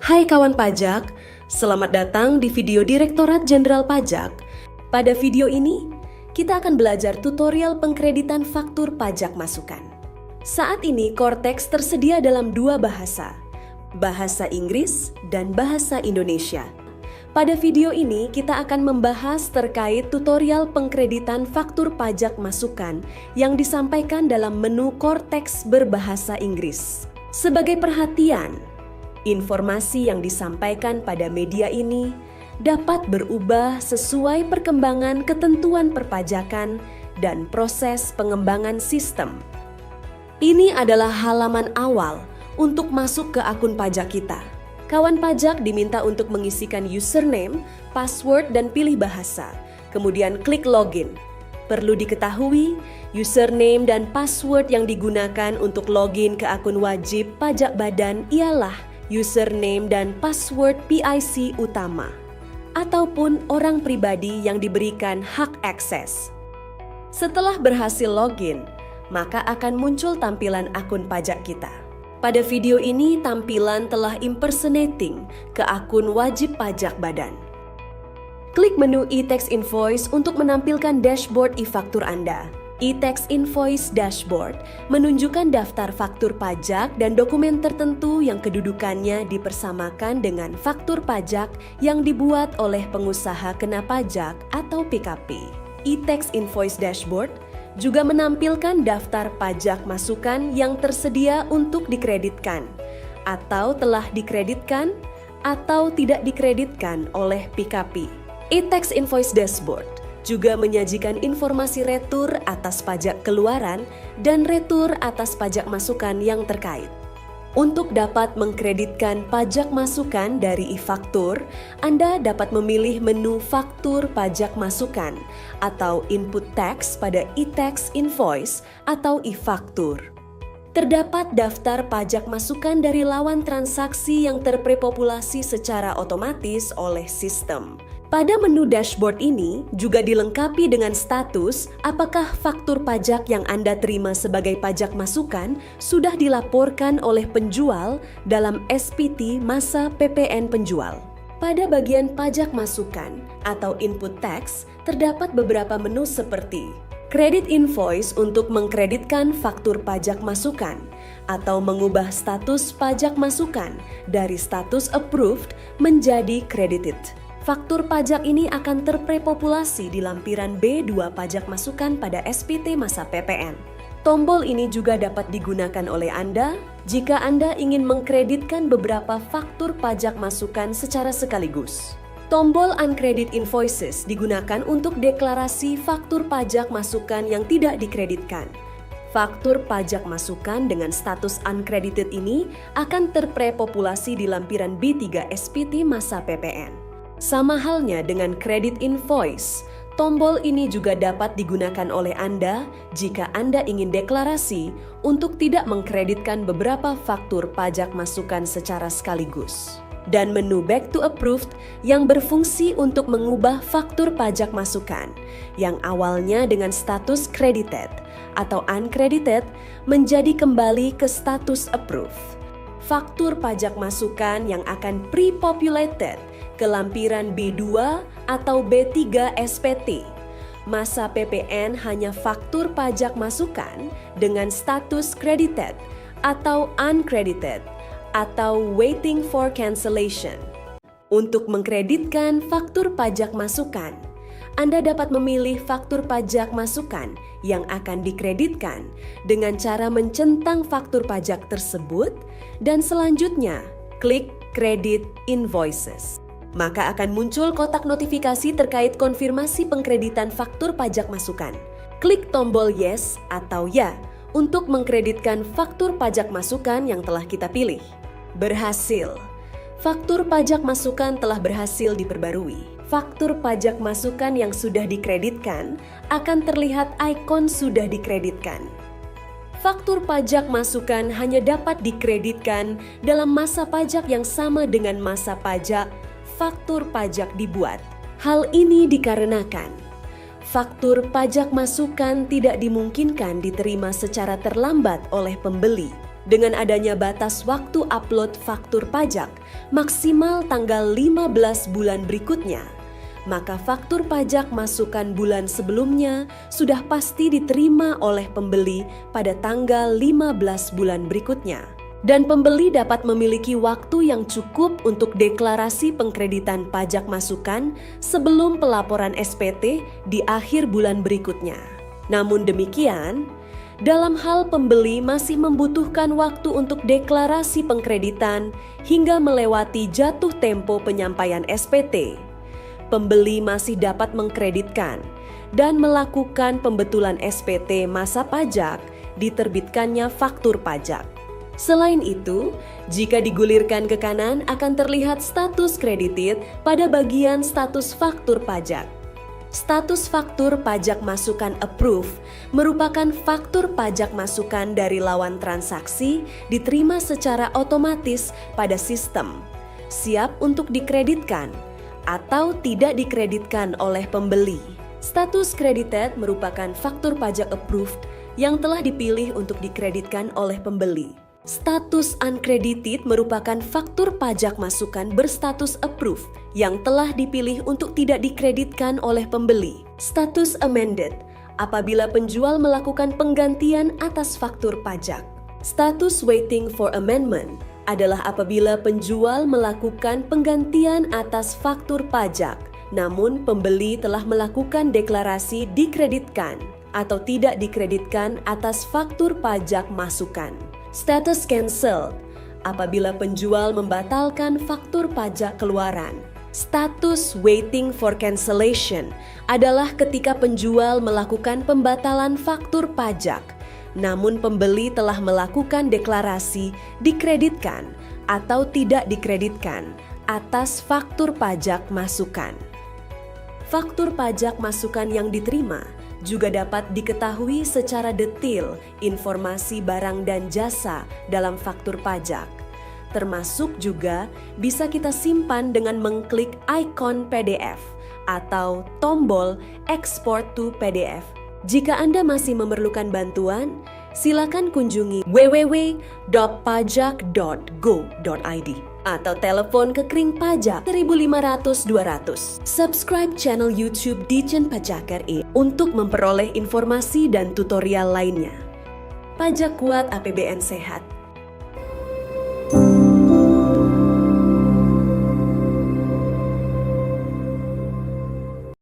Hai kawan pajak, selamat datang di video Direktorat Jenderal Pajak. Pada video ini, kita akan belajar tutorial pengkreditan faktur pajak masukan. Saat ini Cortex tersedia dalam dua bahasa, bahasa Inggris dan bahasa Indonesia. Pada video ini, kita akan membahas terkait tutorial pengkreditan faktur pajak masukan yang disampaikan dalam menu Cortex berbahasa Inggris. Sebagai perhatian, informasi yang disampaikan pada media ini dapat berubah sesuai perkembangan ketentuan perpajakan dan proses pengembangan sistem. Ini adalah halaman awal untuk masuk ke akun pajak kita. Kawan pajak diminta untuk mengisikan username, password, dan pilih bahasa. Kemudian klik login. Perlu diketahui, username dan password yang digunakan untuk login ke akun wajib pajak badan ialah username dan password PIC utama, ataupun orang pribadi yang diberikan hak akses. Setelah berhasil login, maka akan muncul tampilan akun pajak kita. Pada video ini, tampilan telah impersonating ke akun wajib pajak badan. Klik menu e-tax invoice untuk menampilkan dashboard e-faktur Anda. E-tax invoice dashboard menunjukkan daftar faktur pajak dan dokumen tertentu yang kedudukannya dipersamakan dengan faktur pajak yang dibuat oleh pengusaha kena pajak atau PKP. E-tax invoice dashboard juga menampilkan daftar pajak masukan yang tersedia untuk dikreditkan atau telah dikreditkan atau tidak dikreditkan oleh PKP. E-tax invoice dashboard juga menyajikan informasi retur atas pajak keluaran dan retur atas pajak masukan yang terkait. Untuk dapat mengkreditkan pajak masukan dari e-faktur, Anda dapat memilih menu faktur pajak masukan atau input tax pada e-tax invoice atau e-faktur. Terdapat daftar pajak masukan dari lawan transaksi yang terprepopulasi secara otomatis oleh sistem. Pada menu dashboard ini juga dilengkapi dengan status apakah faktur pajak yang Anda terima sebagai pajak masukan sudah dilaporkan oleh penjual dalam SPT masa PPN penjual. Pada bagian pajak masukan atau input tax, terdapat beberapa menu seperti Credit Invoice untuk mengkreditkan faktur pajak masukan atau mengubah status pajak masukan dari status approved menjadi credited. Faktur pajak ini akan terprepopulasi di lampiran B2 pajak masukan pada SPT masa PPN. Tombol ini juga dapat digunakan oleh Anda jika Anda ingin mengkreditkan beberapa faktur pajak masukan secara sekaligus. Tombol Uncredit Invoices digunakan untuk deklarasi faktur pajak masukan yang tidak dikreditkan. Faktur pajak masukan dengan status uncredited ini akan terprepopulasi di lampiran B3 SPT masa PPN. Sama halnya dengan Credit Invoice, tombol ini juga dapat digunakan oleh Anda jika Anda ingin deklarasi untuk tidak mengkreditkan beberapa faktur pajak masukan secara sekaligus. Dan menu Back to Approved yang berfungsi untuk mengubah faktur pajak masukan yang awalnya dengan status credited atau uncredited menjadi kembali ke status approved. Faktur pajak masukan yang akan pre-populated ke lampiran B2 atau B3 SPT. Masa PPN hanya faktur pajak masukan dengan status credited atau uncredited atau waiting for cancellation. Untuk mengkreditkan faktur pajak masukan, Anda dapat memilih faktur pajak masukan yang akan dikreditkan dengan cara mencentang faktur pajak tersebut dan selanjutnya klik Credit Invoices. Maka akan muncul kotak notifikasi terkait konfirmasi pengkreditan faktur pajak masukan. Klik tombol Yes atau Ya untuk mengkreditkan faktur pajak masukan yang telah kita pilih. Berhasil. Faktur pajak masukan telah berhasil diperbarui. Faktur pajak masukan yang sudah dikreditkan akan terlihat ikon sudah dikreditkan. Faktur pajak masukan hanya dapat dikreditkan dalam masa pajak yang sama dengan masa pajak faktur pajak dibuat. Hal ini dikarenakan faktur pajak masukan tidak dimungkinkan diterima secara terlambat oleh pembeli. Dengan adanya batas waktu upload faktur pajak maksimal tanggal 15 bulan berikutnya, maka faktur pajak masukan bulan sebelumnya sudah pasti diterima oleh pembeli pada tanggal 15 bulan berikutnya. Dan pembeli dapat memiliki waktu yang cukup untuk deklarasi pengkreditan pajak masukan sebelum pelaporan SPT di akhir bulan berikutnya. Namun demikian, dalam hal pembeli masih membutuhkan waktu untuk deklarasi pengkreditan hingga melewati jatuh tempo penyampaian SPT. Pembeli masih dapat mengkreditkan dan melakukan pembetulan SPT masa pajak diterbitkannya faktur pajak. Selain itu, jika digulirkan ke kanan akan terlihat status credited pada bagian status faktur pajak. Status faktur pajak masukan approve merupakan faktur pajak masukan dari lawan transaksi diterima secara otomatis pada sistem, siap untuk dikreditkan atau tidak dikreditkan oleh pembeli. Status credited merupakan faktur pajak approved yang telah dipilih untuk dikreditkan oleh pembeli. Status uncredited merupakan faktur pajak masukan berstatus approved yang telah dipilih untuk tidak dikreditkan oleh pembeli. Status amended apabila penjual melakukan penggantian atas faktur pajak. Status waiting for amendment adalah apabila penjual melakukan penggantian atas faktur pajak, namun pembeli telah melakukan deklarasi dikreditkan atau tidak dikreditkan atas faktur pajak masukan. Status cancelled apabila penjual membatalkan faktur pajak keluaran. Status waiting for cancellation adalah ketika penjual melakukan pembatalan faktur pajak, namun pembeli telah melakukan deklarasi dikreditkan atau tidak dikreditkan atas faktur pajak masukan. Faktur pajak masukan yang diterima juga dapat diketahui secara detail informasi barang dan jasa dalam faktur pajak. Termasuk juga bisa kita simpan dengan mengklik ikon PDF atau tombol Export to PDF. Jika Anda masih memerlukan bantuan, silakan kunjungi www.pajak.go.id atau telepon ke Kering Pajak 1500 200. Subscribe channel YouTube Ditjen Pajak RI untuk memperoleh informasi dan tutorial lainnya. Pajak kuat, APBN sehat.